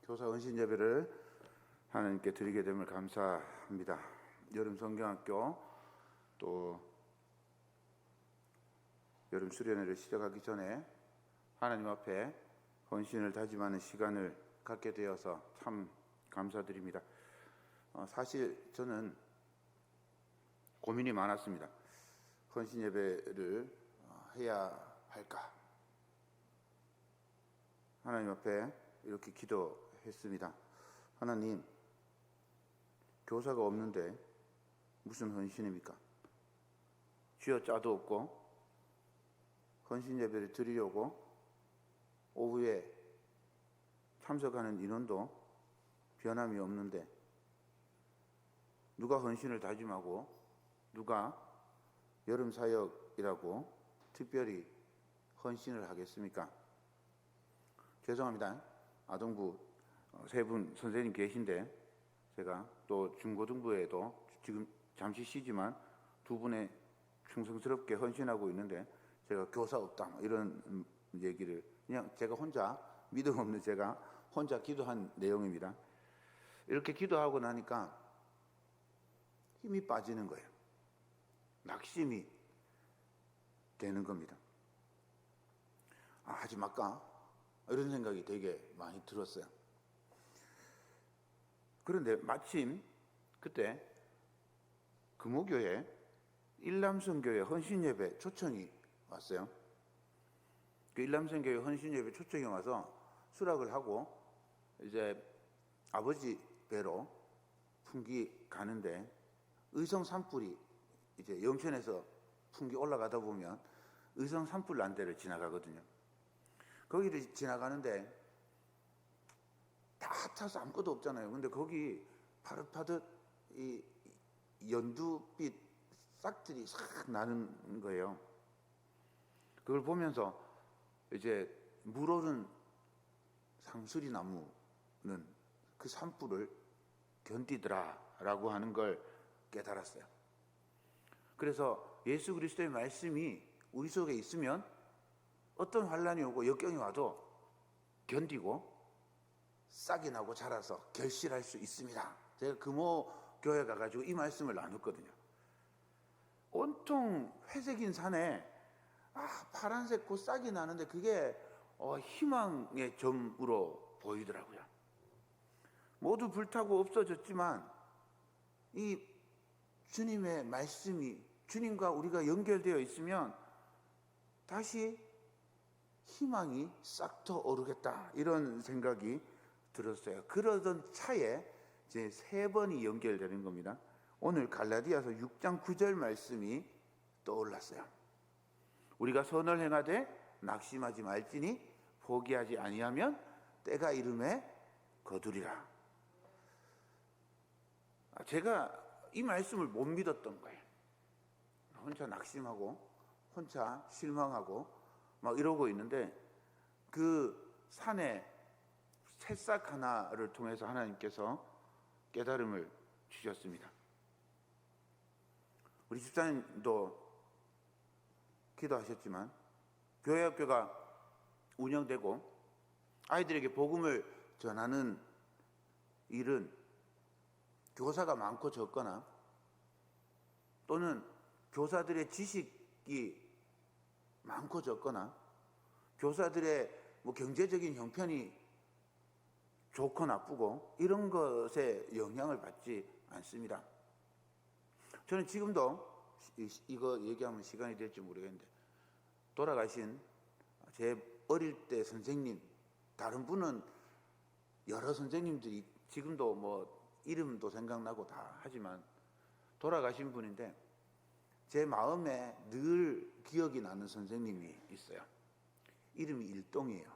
교사 헌신 예배를 하나님께 드리게 됨을 감사합니다. 여름 성경학교 또 여름 수련회를 시작하기 전에 하나님 앞에 헌신을 다짐하는 시간을 갖게 되어서 참 감사드립니다. 사실 저는 고민이 많았습니다. 헌신 예배를 해야 할까? 하나님 앞에 이렇게 기도했습니다. 하나님, 교사가 없는데 무슨 헌신입니까? 쥐어짜도 없고 헌신 예배를 드리려고 오후에 참석하는 인원도 변함이 없는데 누가 헌신을 다짐하고 누가 여름 사역이라고 특별히 헌신을 하겠습니까? 죄송합니다. 아동부 세 분 선생님 계신데 제가 또 중고등부에도 지금 잠시 쉬지만 두 분의 충성스럽게 헌신하고 있는데 제가 교사 없다 이런 얘기를 그냥 제가 혼자 믿음 없는 제가 혼자 기도한 내용입니다. 이렇게 기도하고 나니까 힘이 빠지는 거예요. 낙심이 되는 겁니다. 하지 말까? 이런 생각이 되게 많이 들었어요. 그런데 마침 그때 금호교회 일남성교회 헌신예배 초청이 왔어요. 그 일남성교회 헌신예배 초청이 와서 수락을 하고 이제 아버지 배로 풍기 가는데 의성 산불이 이제 영천에서 풍기 올라가다 보면 의성 산불 난대를 지나가거든요. 거기를 지나가는데 다 타서 아무것도 없잖아요. 근데 거기 파릇파릇 이 연두빛 싹들이 싹 나는 거예요. 그걸 보면서 이제 물오른 상수리 나무는 그 산불을 견디더라라고 하는 걸 깨달았어요. 그래서 예수 그리스도의 말씀이 우리 속에 있으면 어떤 환란이 오고 역경이 와도 견디고 싹이 나고 자라서 결실할 수 있습니다. 제가 금호교회 가가지고 이 말씀을 나눴거든요. 온통 회색인 산에 파란색 그 싹이 나는데 그게 희망의 점으로 보이더라고요. 모두 불타고 없어졌지만 이 주님의 말씀이 주님과 우리가 연결되어 있으면 다시 희망이 싹 더 오르겠다 이런 생각이 들었어요. 그러던 차에 이제 세 번이 연결되는 겁니다. 오늘 갈라디아서 6장 9절 말씀이 떠올랐어요. 우리가 선을 행하되 낙심하지 말지니 포기하지 아니하면 때가 이름에 거두리라. 제가 이 말씀을 못 믿었던 거예요. 혼자 낙심하고 혼자 실망하고 막 이러고 있는데 그 산에 새싹 하나를 통해서 하나님께서 깨달음을 주셨습니다. 우리 집사님도 기도하셨지만 교회 학교가 운영되고 아이들에게 복음을 전하는 일은 교사가 많고 적거나 또는 교사들의 지식이 많고 적거나 교사들의 경제적인 형편이 좋고 나쁘고 이런 것에 영향을 받지 않습니다. 저는 지금도 이거 얘기하면 시간이 될지 모르겠는데 돌아가신 제 어릴 때 선생님, 다른 분은 여러 선생님들이 지금도 이름도 생각나고 다 하지만 돌아가신 분인데 제 마음에 늘 기억이 나는 선생님이 있어요. 이름이 일동이에요.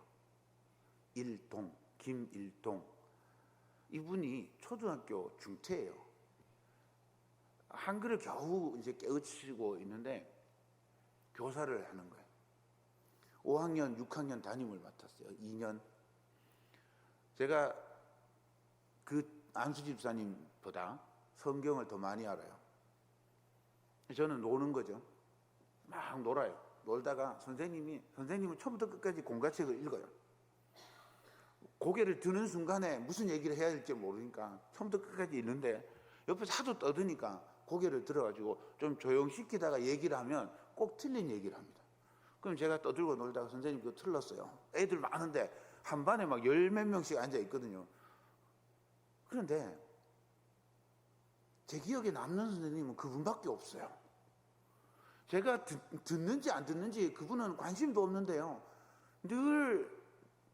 일동, 김일동. 이분이 초등학교 중퇴예요. 한글을 겨우 이제 깨우치고 있는데 교사를 하는 거예요. 5학년, 6학년 담임을 맡았어요. 2년. 제가 그 안수 집사님보다 성경을 더 많이 알아요. 저는 노는 거죠. 막 놀아요. 놀다가 선생님은 처음부터 끝까지 공과책을 읽어요. 고개를 드는 순간에 무슨 얘기를 해야 될지 모르니까 처음부터 끝까지 있는데 옆에서 하도 떠드니까 고개를 들어가지고 좀 조용시키다가 얘기를 하면 꼭 틀린 얘기를 합니다. 그럼 제가 떠들고 놀다가 선생님 그거 틀렸어요. 애들 많은데 한 반에 막 열 몇 명씩 앉아 있거든요. 그런데 제 기억에 남는 선생님은 그분밖에 없어요. 제가 듣는지 안 듣는지 그분은 관심도 없는데요. 늘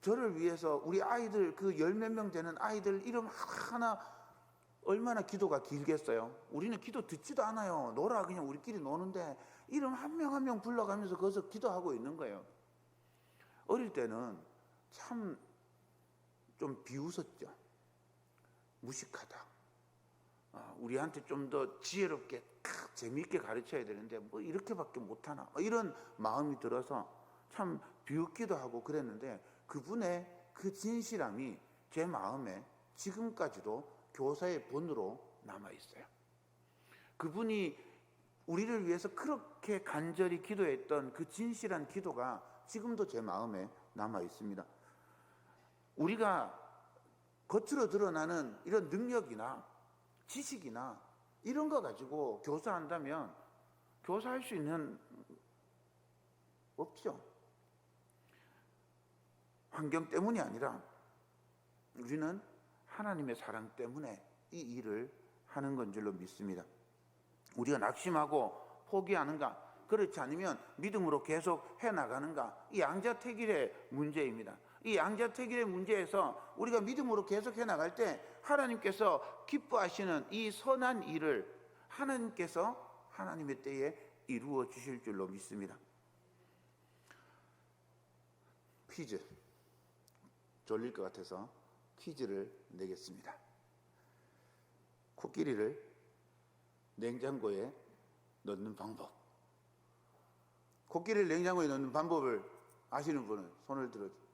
저를 위해서 우리 아이들 그 열 몇 명 되는 아이들 이름 하나 얼마나 기도가 길겠어요. 우리는 기도 듣지도 않아요. 놀아 그냥 우리끼리 노는데 이름 한 명 한 명 불러가면서 거기서 기도하고 있는 거예요. 어릴 때는 참 좀 비웃었죠. 무식하다. 우리한테 좀 더 지혜롭게 재미있게 가르쳐야 되는데 뭐 이렇게밖에 못하나 이런 마음이 들어서 참 비웃기도 하고 그랬는데 그분의 그 진실함이 제 마음에 지금까지도 교사의 본으로 남아있어요. 그분이 우리를 위해서 그렇게 간절히 기도했던 그 진실한 기도가 지금도 제 마음에 남아있습니다. 우리가 겉으로 드러나는 이런 능력이나 지식이나 이런 거 가지고 교사한다면 교사할 수 있는 없죠. 환경 때문이 아니라 우리는 하나님의 사랑 때문에 이 일을 하는 건 줄로 믿습니다. 우리가 낙심하고 포기하는가, 그렇지 않으면 믿음으로 계속 해나가는가, 이 양자택일의 문제입니다. 이 양자택일의 문제에서 우리가 믿음으로 계속 해나갈 때 하나님께서 기뻐하시는 이 선한 일을 하나님께서 하나님의 때에 이루어 주실 줄로 믿습니다. 퀴즈, 졸릴 것 같아서 퀴즈를 내겠습니다. 코끼리를 냉장고에 넣는 방법. 코끼리를 냉장고에 넣는 방법을 아시는 분은 손을 들어주세요.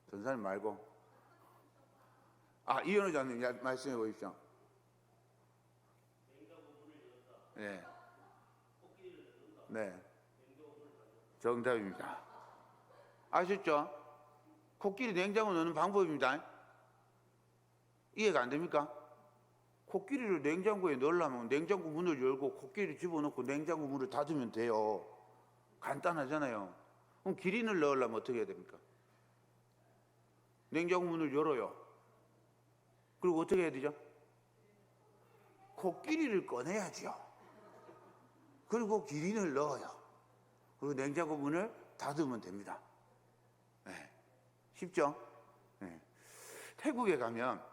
전사님 말고. 이현우 장님 말씀해 보십시오. 네. 네. 정답입니다. 아셨죠? 코끼리 냉장고 넣는 방법입니다. 이해가 안 됩니까? 코끼리를 냉장고에 넣으려면 냉장고 문을 열고 코끼리를 집어넣고 냉장고 문을 닫으면 돼요. 간단하잖아요. 그럼 기린을 넣으려면 어떻게 해야 됩니까? 냉장고 문을 열어요. 그리고 어떻게 해야 되죠? 코끼리를 꺼내야죠. 그리고 기린을 넣어요. 그리고 냉장고 문을 닫으면 됩니다. 네. 쉽죠? 네. 태국에 가면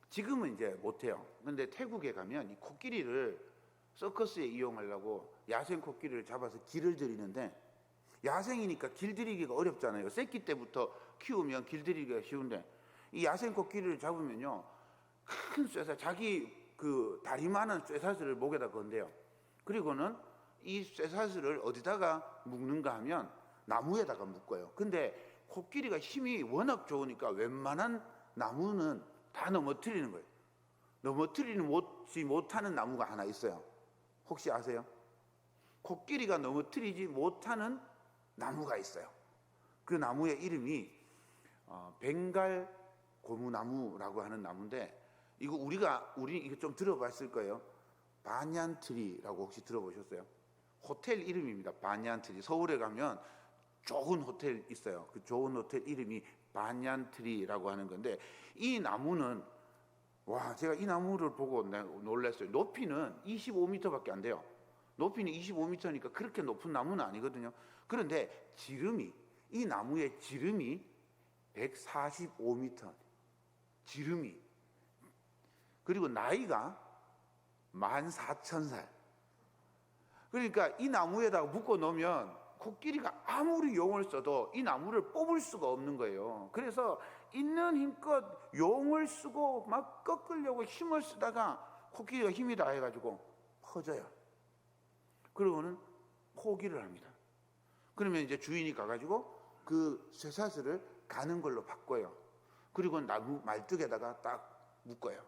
지금은 이제 못해요. 근데 태국에 가면 이 코끼리를 서커스에 이용하려고 야생 코끼리를 잡아서 길을 들이는데, 야생이니까 길들이기가 어렵잖아요. 새끼 때부터 키우면 길들이기가 쉬운데 이 야생 코끼리를 잡으면요, 큰 쇠사, 자기 그 다리만한 쇠사슬을 목에다 건대요. 그리고는 이 쇠사슬을 어디다가 묶는가 하면 나무에다가 묶어요. 근데 코끼리가 힘이 워낙 좋으니까 웬만한 나무는 다 넘어뜨리는 거예요. 넘어뜨리는 못하는 나무가 하나 있어요. 혹시 아세요? 코끼리가 넘어뜨리지 못하는 나무가 있어요. 그 나무의 이름이 벵갈 고무나무라고 하는 나무인데, 우리 이거 좀 들어봤을 거예요. 바냔트리라고 혹시 들어보셨어요? 호텔 이름입니다. 바냔트리. 서울에 가면 좋은 호텔 있어요. 그 좋은 호텔 이름이 바냔트리라고 하는 건데, 이 나무는 제가 이 나무를 보고 놀랐어요. 높이는 25m밖에 안 돼요. 높이는 25m니까 그렇게 높은 나무는 아니거든요. 그런데 이 나무의 지름이 145m. 지름이. 그리고 나이가 14,000살. 그러니까 이 나무에다가 묶어 놓으면 코끼리가 아무리 용을 써도 이 나무를 뽑을 수가 없는 거예요. 그래서 있는 힘껏 용을 쓰고 막 꺾으려고 힘을 쓰다가 코끼리가 힘이 다 해가지고 퍼져요. 그러고는 포기를 합니다. 그러면 이제 주인이 가가지고 그 쇠사슬을 가는 걸로 바꿔요. 그리고 나무 말뚝에다가 딱 묶어요.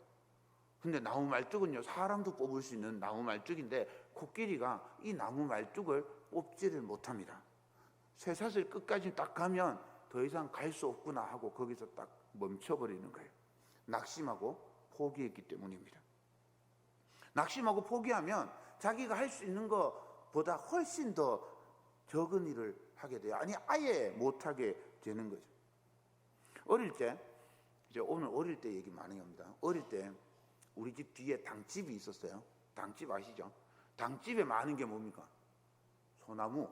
근데 나무 말뚝은요, 사람도 뽑을 수 있는 나무 말뚝인데 코끼리가 이 나무 말뚝을 뽑지를 못합니다. 쇠사슬 끝까지 딱 가면 더 이상 갈 수 없구나 하고 거기서 딱 멈춰버리는 거예요. 낙심하고 포기했기 때문입니다. 낙심하고 포기하면 자기가 할 수 있는 것보다 훨씬 더 적은 일을 하게 돼요. 아니 아예 못하게 되는 거죠. 어릴 때, 이제 오늘 어릴 때 얘기 많이 합니다. 어릴 때 우리 집 뒤에 당집이 있었어요. 당집 아시죠? 당집에 많은 게 뭡니까? 소나무.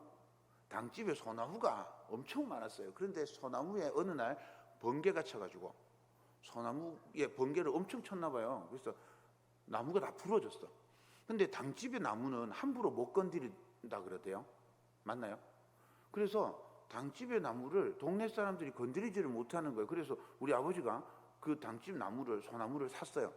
당집에 소나무가 엄청 많았어요. 그런데 소나무에 어느 날 번개가 쳐가지고 소나무에 번개를 엄청 쳤나 봐요. 그래서 나무가 다 부러졌어. 근데 당집의 나무는 함부로 못 건드린다 그러대요. 맞나요? 그래서 당집의 나무를 동네 사람들이 건드리지를 못하는 거예요. 그래서 우리 아버지가 그 당집 나무를, 소나무를 샀어요.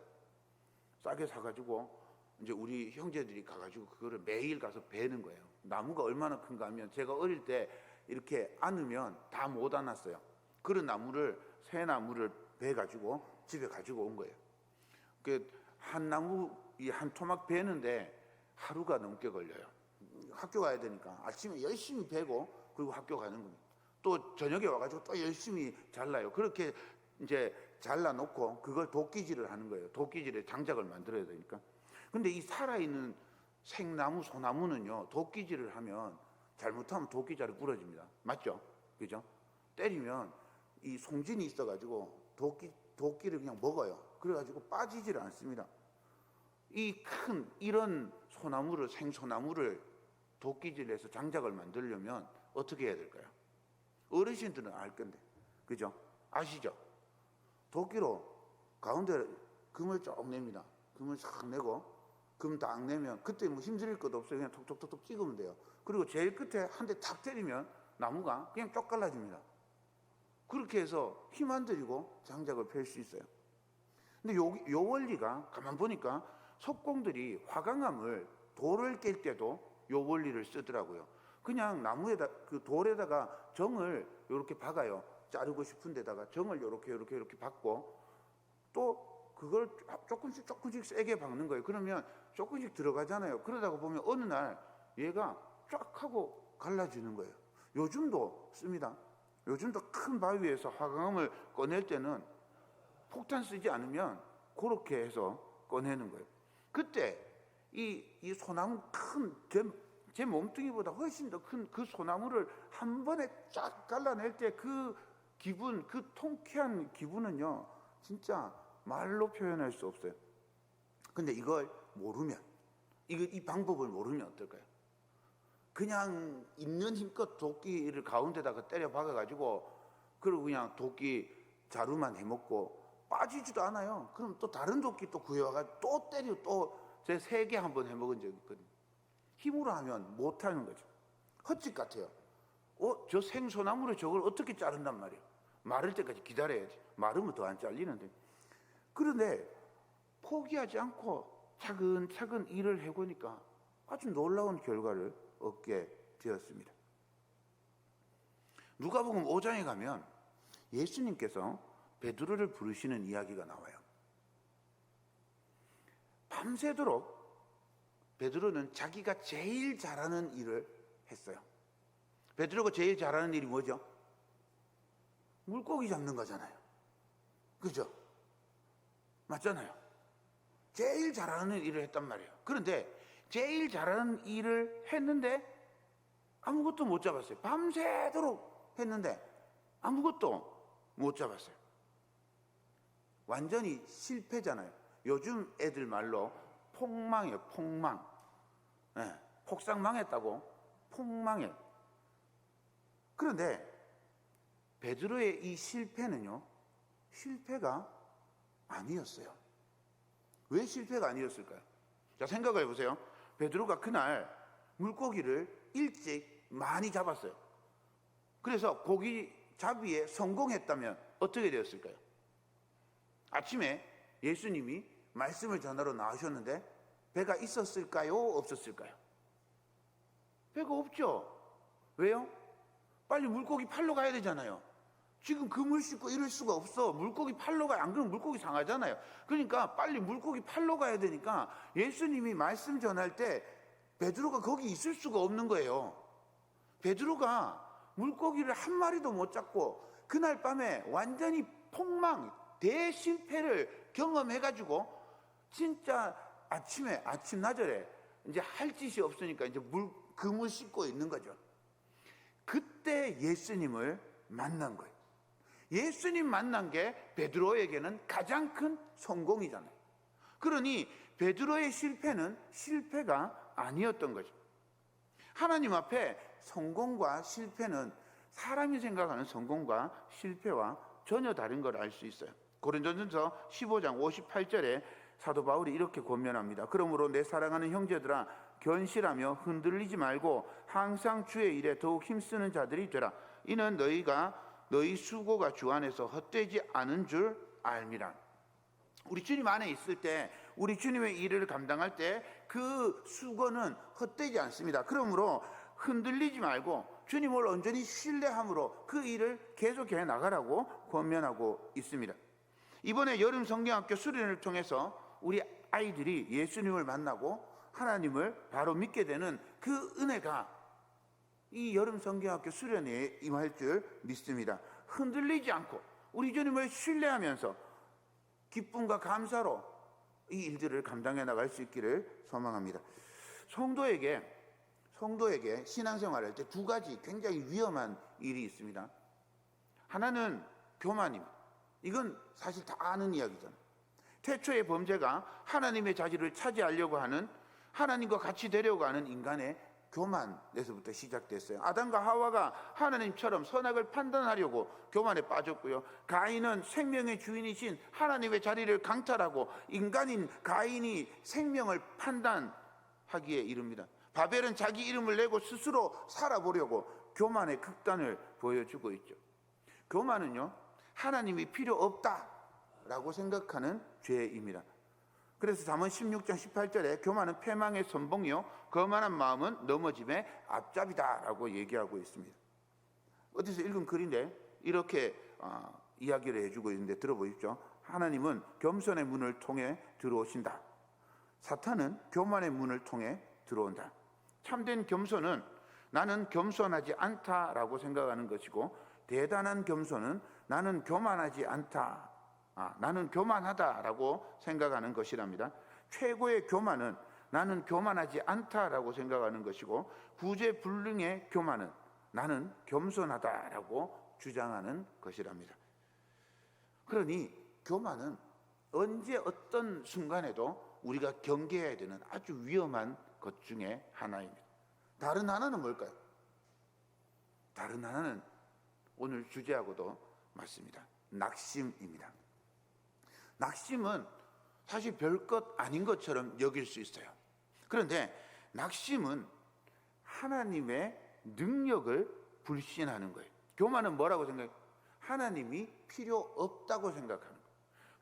싸게 사가지고 이제 우리 형제들이 가가지고 그거를 매일 가서 베는 거예요. 나무가 얼마나 큰가 하면 제가 어릴 때 이렇게 안으면 다 못 안았어요. 그런 나무를, 새 나무를 베가지고 집에 가지고 온 거예요. 그 한 나무, 이 한 토막 베는데 하루가 넘게 걸려요. 학교 가야 되니까 아침에 열심히 베고 그리고 학교 가는 겁니다. 또 저녁에 와가지고 또 열심히 잘라요. 그렇게 이제 잘라놓고 그걸 도끼질을 하는 거예요. 도끼질에 장작을 만들어야 되니까. 근데 이 살아있는 생나무, 소나무는요, 도끼질을 하면 잘못하면 도끼자루 부러집니다. 맞죠? 그죠? 때리면 이 송진이 있어가지고 도끼를 그냥 먹어요. 그래가지고 빠지지를 않습니다. 이 큰 이런 소나무를, 생소나무를 도끼질해서 장작을 만들려면 어떻게 해야 될까요? 어르신들은 알 건데, 그죠? 아시죠? 도끼로 가운데 금을 쭉 냅니다. 금을 싹 내고 금 딱 내면 그때 뭐 힘들 것도 없어요. 그냥 톡톡톡톡 찍으면 돼요. 그리고 제일 끝에 한 대 탁 때리면 나무가 그냥 쪽 갈라집니다. 그렇게 해서 힘 안 들이고 장작을 펼 수 있어요. 근데 요 원리가 가만 보니까 석공들이 화강암을 돌을 깰 때도 요 원리를 쓰더라고요. 그냥 나무에다, 그 돌에다가 정을 이렇게 박아요. 자르고 싶은 데다가 정을 이렇게 박고 또 그걸 조금씩 세게 박는 거예요. 그러면 조금씩 들어가잖아요. 그러다가 보면 어느 날 얘가 쫙 하고 갈라지는 거예요. 요즘도 씁니다. 요즘도 큰 바위에서 화강암을 꺼낼 때는 폭탄 쓰지 않으면 그렇게 해서 꺼내는 거예요. 그때 이 소나무 제 몸뚱이보다 훨씬 더 큰 그 소나무를 한 번에 쫙 갈라낼 때 그 기분, 그 통쾌한 기분은요, 진짜 말로 표현할 수 없어요. 근데 이걸 모르면, 이 방법을 모르면 어떨까요? 그냥 있는 힘껏 도끼를 가운데다가 때려 박아가지고, 그리고 그냥 도끼 자루만 해먹고 빠지지도 않아요. 그럼 또 다른 도끼 또 구해와가지고 또 때려, 또 제 3개 한번 해먹은 적이 있거든요. 힘으로 하면 못하는 거죠. 헛짓 같아요. 저 생소나무를 저걸 어떻게 자른단 말이에요. 마를 때까지 기다려야지. 마르면 더 안 잘리는데. 그런데 포기하지 않고 차근차근 일을 해보니까 아주 놀라운 결과를 얻게 되었습니다. 누가복음 5장에 가면 예수님께서 베드로를 부르시는 이야기가 나와요. 밤새도록 베드로는 자기가 제일 잘하는 일을 했어요. 베드로가 제일 잘하는 일이 뭐죠? 물고기 잡는 거잖아요. 그죠? 맞잖아요. 제일 잘하는 일을 했단 말이에요. 그런데 제일 잘하는 일을 했는데 아무것도 못 잡았어요. 밤새도록 했는데 아무것도 못 잡았어요. 완전히 실패잖아요. 요즘 애들 말로 폭망이에요. 폭망. 네, 폭삭 망했다고 폭망해. 그런데 베드로의 이 실패는요, 실패가 아니었어요. 왜 실패가 아니었을까요? 자, 생각을 해보세요. 베드로가 그날 물고기를 일찍 많이 잡았어요. 그래서 고기 잡이에 성공했다면 어떻게 되었을까요? 아침에 예수님이 말씀을 전하러 나오셨는데 배가 있었을까요? 없었을까요? 배가 없죠. 왜요? 빨리 물고기 팔러 가야 되잖아요. 지금 그물 싣고 이럴 수가 없어. 물고기 팔러 가야, 안 그러면 물고기 상하잖아요. 그러니까 빨리 물고기 팔러 가야 되니까 예수님이 말씀 전할 때 베드로가 거기 있을 수가 없는 거예요. 베드로가 물고기를 한 마리도 못 잡고 그날 밤에 완전히 폭망, 대실패를 경험해가지고 진짜 아침나절에 이제 할 짓이 없으니까 이제 금을 씻고 있는 거죠. 그때 예수님을 만난 거예요. 예수님 만난 게 베드로에게는 가장 큰 성공이잖아요. 그러니 베드로의 실패는 실패가 아니었던 거죠. 하나님 앞에 성공과 실패는 사람이 생각하는 성공과 실패와 전혀 다른 걸 알 수 있어요. 고린도전서 15장 58절에 사도 바울이 이렇게 권면합니다. 그러므로 내 사랑하는 형제들아, 견실하며 흔들리지 말고 항상 주의 일에 더욱 힘쓰는 자들이 되라. 이는 너희 수고가 주 안에서 헛되지 않은 줄 알미라. 우리 주님 안에 있을 때, 우리 주님의 일을 감당할 때 그 수고는 헛되지 않습니다. 그러므로 흔들리지 말고 주님을 온전히 신뢰함으로 그 일을 계속해 나가라고 권면하고 있습니다. 이번에 여름 성경학교 수련을 통해서 우리 아이들이 예수님을 만나고 하나님을 바로 믿게 되는 그 은혜가 이 여름 성경학교 수련회에 임할 줄 믿습니다. 흔들리지 않고 우리 주님을 신뢰하면서 기쁨과 감사로 이 일들을 감당해 나갈 수 있기를 소망합니다. 성도에게 신앙생활할 때 두 가지 굉장히 위험한 일이 있습니다. 하나는 교만입니다. 이건 사실 다 아는 이야기잖아요. 태초의 범죄가 하나님의 자질을 차지하려고 하는, 하나님과 같이 되려고 하는 인간의 교만에서부터 시작됐어요. 아담과 하와가 하나님처럼 선악을 판단하려고 교만에 빠졌고요. 가인은 생명의 주인이신 하나님의 자리를 강탈하고 인간인 가인이 생명을 판단하기에 이릅니다. 바벨은 자기 이름을 내고 스스로 살아보려고 교만의 극단을 보여주고 있죠. 교만은요, 하나님이 필요 없다라고 생각하는 죄입니다. 그래서 잠언 16장 18절에 교만은 패망의 선봉이요 거만한 마음은 넘어짐의 앞잡이다라고 얘기하고 있습니다. 어디서 읽은 글인데 이렇게 이야기를 해주고 있는데 들어보십시오. 하나님은 겸손의 문을 통해 들어오신다. 사탄은 교만의 문을 통해 들어온다. 참된 겸손은 나는 겸손하지 않다라고 생각하는 것이고, 대단한 겸손은 나는 교만하지 않다, 나는 교만하다라고 생각하는 것이랍니다. 최고의 교만은 나는 교만하지 않다라고 생각하는 것이고, 구제불능의 교만은 나는 겸손하다라고 주장하는 것이랍니다. 그러니 교만은 언제 어떤 순간에도 우리가 경계해야 되는 아주 위험한 것 중에 하나입니다. 다른 하나는 뭘까요? 다른 하나는 오늘 주제하고도 맞습니다. 낙심입니다. 낙심은 사실 별것 아닌 것처럼 여길 수 있어요. 그런데 낙심은 하나님의 능력을 불신하는 거예요. 교만은 뭐라고 생각해요? 하나님이 필요 없다고 생각하는 거예요.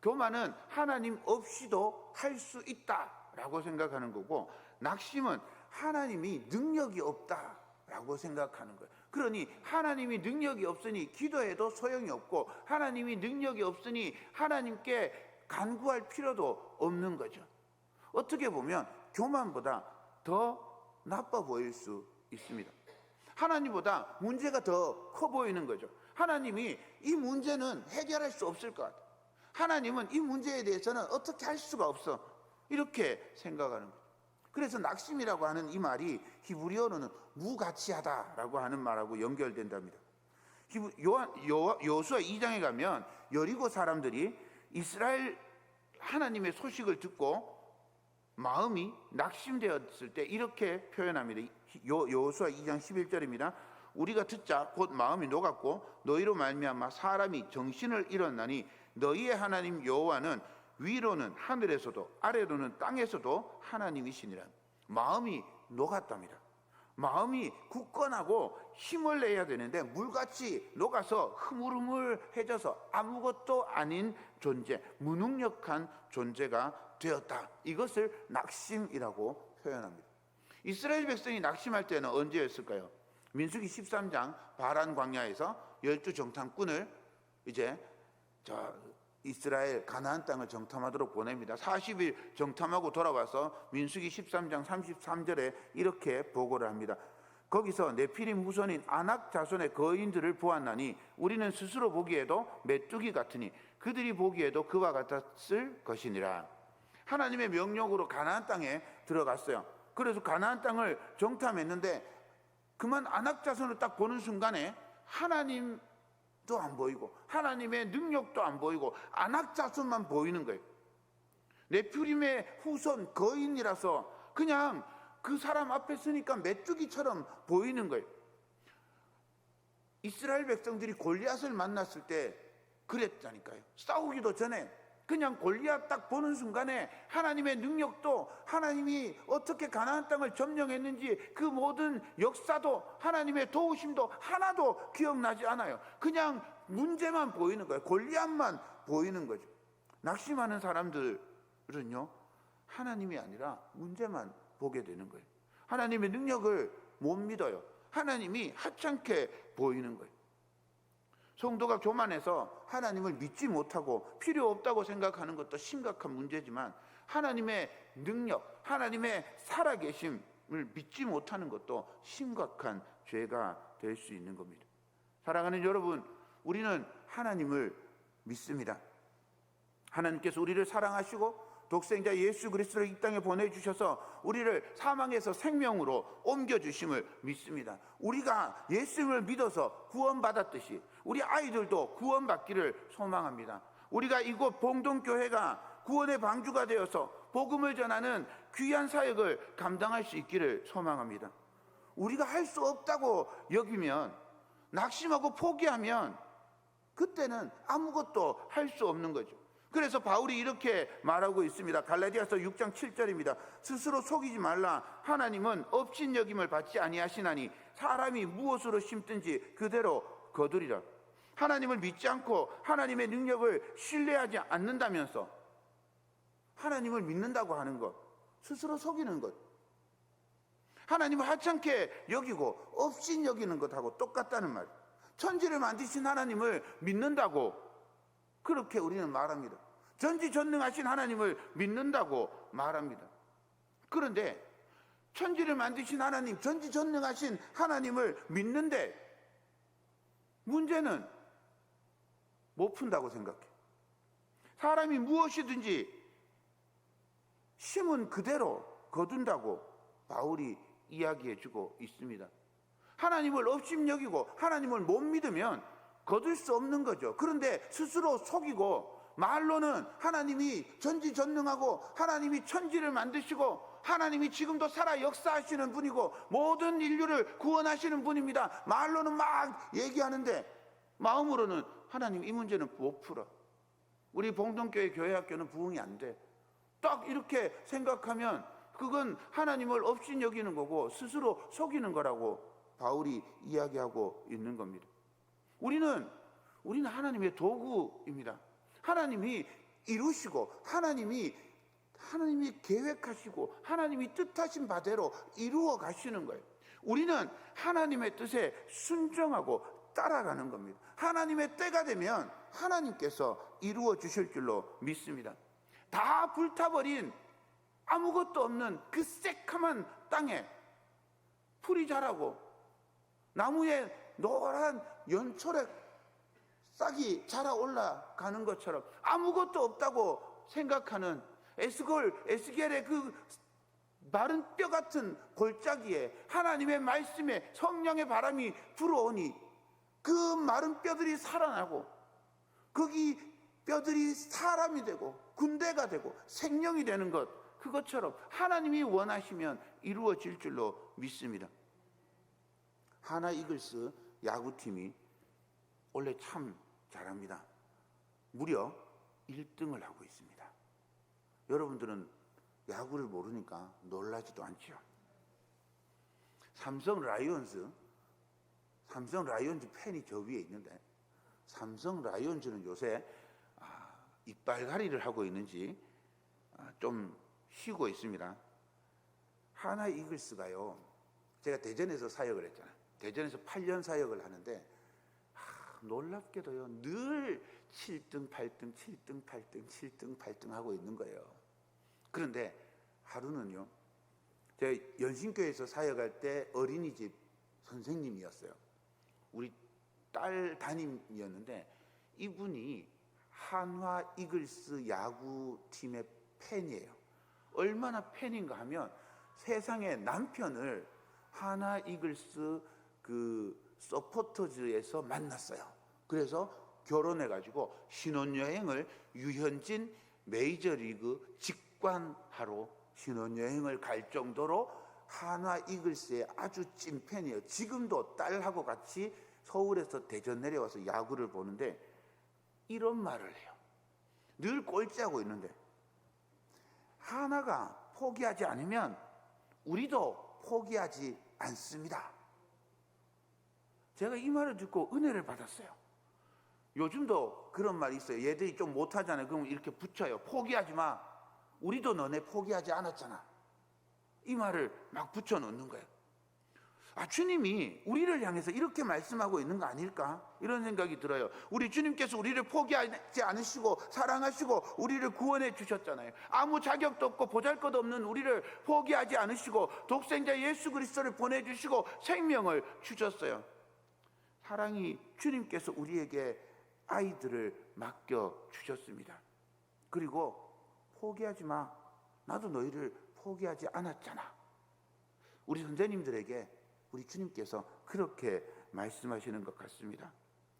교만은 하나님 없이도 할 수 있다라고 생각하는 거고, 낙심은 하나님이 능력이 없다라고 생각하는 거예요. 그러니 하나님이 능력이 없으니 기도해도 소용이 없고, 하나님이 능력이 없으니 하나님께 간구할 필요도 없는 거죠. 어떻게 보면 교만보다 더 나빠 보일 수 있습니다. 하나님보다 문제가 더 커 보이는 거죠. 하나님이 이 문제는 해결할 수 없을 것 같아요. 하나님은 이 문제에 대해서는 어떻게 할 수가 없어, 이렇게 생각하는 거죠. 그래서 낙심이라고 하는 이 말이 히브리어로는 무가치하다라고 하는 말하고 연결된답니다. 여호수아 2장에 가면 여리고 사람들이 이스라엘 하나님의 소식을 듣고 마음이 낙심되었을 때 이렇게 표현합니다. 여호수아 2장 11절입니다. 우리가 듣자 곧 마음이 녹았고 너희로 말미암아 사람이 정신을 잃었나니 너희의 하나님 여호와는 위로는 하늘에서도 아래로는 땅에서도 하나님이시니라. 마음이 녹았답니다. 마음이 굳건하고 힘을 내야 되는데 물같이 녹아서 흐물흐물해져서 아무것도 아닌 존재, 무능력한 존재가 되었다. 이것을 낙심이라고 표현합니다. 이스라엘 백성이 낙심할 때는 언제였을까요? 민수기 13장 바란 광야에서 12정탐꾼을 이제 이스라엘 가나안 땅을 정탐하도록 보냅니다. 40일 정탐하고 돌아와서 민수기 13장 33절에 이렇게 보고를 합니다. 거기서 네피림 후손인 아낙 자손의 거인들을 보았나니 우리는 스스로 보기에도 메뚜기 같으니 그들이 보기에도 그와 같았을 것이니라. 하나님의 명령으로 가나안 땅에 들어갔어요. 그래서 가나안 땅을 정탐했는데 그만 아낙 자손을 딱 보는 순간에 하나님도 안 보이고 하나님의 능력도 안 보이고 아낙 자손만 보이는 거예요. 네피림의 후손 거인이라서 그냥 그 사람 앞에 서니까 메뚜기처럼 보이는 거예요. 이스라엘 백성들이 골리앗을 만났을 때 그랬다니까요. 싸우기도 전에 그냥 골리앗 딱 보는 순간에 하나님의 능력도, 하나님이 어떻게 가나안 땅을 점령했는지 그 모든 역사도, 하나님의 도우심도 하나도 기억나지 않아요. 그냥 문제만 보이는 거예요. 골리앗만 보이는 거죠. 낙심하는 사람들은요, 하나님이 아니라 문제만 보게 되는 거예요. 하나님의 능력을 못 믿어요. 하나님이 하찮게 보이는 거예요. 성도가 교만해서 하나님을 믿지 못하고 필요 없다고 생각하는 것도 심각한 문제지만 하나님의 능력, 하나님의 살아계심을 믿지 못하는 것도 심각한 죄가 될 수 있는 겁니다. 사랑하는 여러분, 우리는 하나님을 믿습니다. 하나님께서 우리를 사랑하시고 독생자 예수 그리스도를 이 땅에 보내주셔서 우리를 사망에서 생명으로 옮겨주심을 믿습니다. 우리가 예수님을 믿어서 구원받았듯이 우리 아이들도 구원받기를 소망합니다. 우리가 이곳 봉동교회가 구원의 방주가 되어서 복음을 전하는 귀한 사역을 감당할 수 있기를 소망합니다. 우리가 할 수 없다고 여기면, 낙심하고 포기하면 그때는 아무것도 할 수 없는 거죠. 그래서 바울이 이렇게 말하고 있습니다. 갈라디아서 6장 7절입니다. 스스로 속이지 말라. 하나님은 업신여김을 받지 아니하시나니 사람이 무엇으로 심든지 그대로 거두리라. 하나님을 믿지 않고 하나님의 능력을 신뢰하지 않는다면서 하나님을 믿는다고 하는 것, 스스로 속이는 것, 하나님을 하찮게 여기고 업신여기는 것하고 똑같다는 말. 천지를 만드신 하나님을 믿는다고 그렇게 우리는 말합니다. 전지전능하신 하나님을 믿는다고 말합니다. 그런데 천지를 만드신 하나님, 전지전능하신 하나님을 믿는데 문제는 못 푼다고 생각해. 사람이 무엇이든지 심은 그대로 거둔다고 바울이 이야기해주고 있습니다. 하나님을 업신여기고 하나님을 못 믿으면 거둘 수 없는 거죠. 그런데 스스로 속이고 말로는 하나님이 전지전능하고 하나님이 천지를 만드시고 하나님이 지금도 살아 역사하시는 분이고 모든 인류를 구원하시는 분입니다. 말로는 막 얘기하는데 마음으로는 하나님 이 문제는 못 풀어. 우리 봉동교회 교회학교는 부흥이 안 돼. 딱 이렇게 생각하면 그건 하나님을 업신여기는 거고 스스로 속이는 거라고 바울이 이야기하고 있는 겁니다. 우리는 하나님의 도구입니다. 하나님이 이루시고 하나님이 계획하시고 하나님이 뜻하신 바대로 이루어 가시는 거예요. 우리는 하나님의 뜻에 순종하고 따라가는 겁니다. 하나님의 때가 되면 하나님께서 이루어 주실 줄로 믿습니다. 다 불타버린 아무것도 없는 그 새카만 땅에 풀이 자라고 나무에 노란 연초래 싹이 자라 올라가는 것처럼 아무것도 없다고 생각하는 에스겔의 그 마른 뼈 같은 골짜기에 하나님의 말씀에 성령의 바람이 불어오니 그 마른 뼈들이 살아나고 거기 뼈들이 사람이 되고 군대가 되고 생명이 되는 것, 그것처럼 하나님이 원하시면 이루어질 줄로 믿습니다. 하나 이글스 야구팀이 원래 참 잘합니다. 무려 1등을 하고 있습니다. 여러분들은 야구를 모르니까 놀라지도 않죠. 삼성 라이온즈 팬이 저 위에 있는데 삼성 라이온즈는 요새 이빨갈이를 하고 있는지 좀 쉬고 있습니다. 하나 이글스가요, 제가 대전에서 사역을 했잖아요. 대전에서 8년 사역을 하는데 놀랍게도요 늘 7등 8등 7등 8등 7등 8등 하고 있는 거예요. 그런데 하루는요, 제가 연신교회에서 사역할 때 어린이집 선생님이었어요. 우리 딸 담임이었는데 이분이 한화 이글스 야구팀의 팬이에요. 얼마나 팬인가 하면 세상에 남편을 한화 이글스 서포터즈에서 만났어요. 그래서 결혼해가지고 신혼여행을 유현진 메이저리그 직관하러 신혼여행을 갈 정도로 한화 이글스의 아주 찐팬이에요. 지금도 딸하고 같이 서울에서 대전 내려와서 야구를 보는데 이런 말을 해요. 늘 꼴찌하고 있는데 하나가 포기하지 않으면 우리도 포기하지 않습니다. 제가 이 말을 듣고 은혜를 받았어요. 요즘도 그런 말이 있어요. 얘들이 좀 못하잖아요. 그럼 이렇게 붙여요. 포기하지 마. 우리도 너네 포기하지 않았잖아. 이 말을 막 붙여놓는 거예요. 주님이 우리를 향해서 이렇게 말씀하고 있는 거 아닐까? 이런 생각이 들어요. 우리 주님께서 우리를 포기하지 않으시고 사랑하시고 우리를 구원해 주셨잖아요. 아무 자격도 없고 보잘것 없는 우리를 포기하지 않으시고 독생자 예수 그리스도를 보내주시고 생명을 주셨어요. 사랑이 주님께서 우리에게 아이들을 맡겨주셨습니다. 그리고 포기하지 마. 나도 너희를 포기하지 않았잖아. 우리 선생님들에게 우리 주님께서 그렇게 말씀하시는 것 같습니다.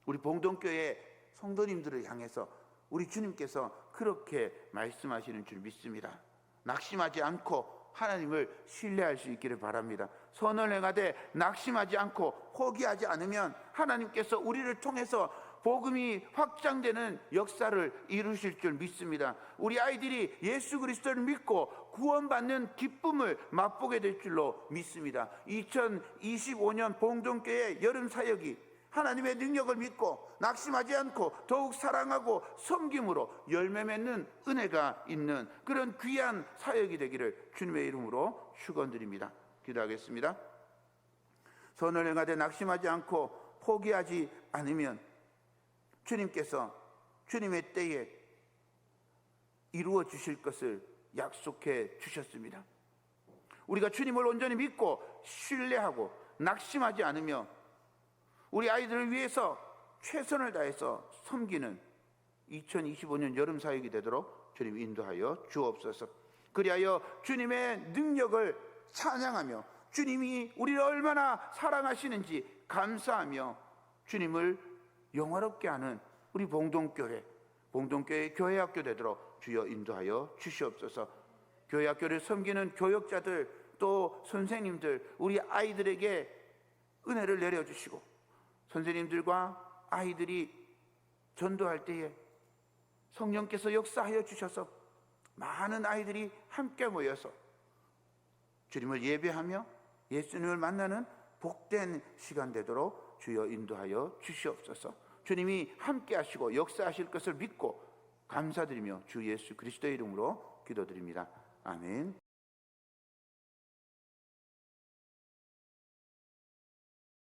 우리 봉동교회 성도님들을 향해서 우리 주님께서 그렇게 말씀하시는 줄 믿습니다. 낙심하지 않고 하나님을 신뢰할 수 있기를 바랍니다. 선을 행하되 낙심하지 않고 포기하지 않으면 하나님께서 우리를 통해서 복음이 확장되는 역사를 이루실 줄 믿습니다. 우리 아이들이 예수 그리스도를 믿고 구원받는 기쁨을 맛보게 될 줄로 믿습니다. 2025년 봉동교회 여름 사역이 하나님의 능력을 믿고 낙심하지 않고 더욱 사랑하고 섬김으로 열매 맺는 은혜가 있는 그런 귀한 사역이 되기를 주님의 이름으로 축원드립니다. 기도하겠습니다. 선을 행하되 낙심하지 않고 포기하지 않으면 주님께서 주님의 때에 이루어 주실 것을 약속해 주셨습니다. 우리가 주님을 온전히 믿고 신뢰하고 낙심하지 않으며 우리 아이들을 위해서 최선을 다해서 섬기는 2025년 여름 사역이 되도록 주님 인도하여 주옵소서. 그리하여 주님의 능력을 찬양하며 주님이 우리를 얼마나 사랑하시는지 감사하며 주님을 영화롭게 하는 우리 봉동교회 교회학교 되도록 주여 인도하여 주시옵소서. 교회학교를 섬기는 교역자들 또 선생님들 우리 아이들에게 은혜를 내려주시고 선생님들과 아이들이 전도할 때에 성령께서 역사하여 주셔서 많은 아이들이 함께 모여서 주님을 예배하며 예수님을 만나는 복된 시간 되도록 주여 인도하여 주시옵소서. 주님이 함께 하시고 역사하실 것을 믿고 감사드리며 주 예수 그리스도의 이름으로 기도드립니다. 아멘.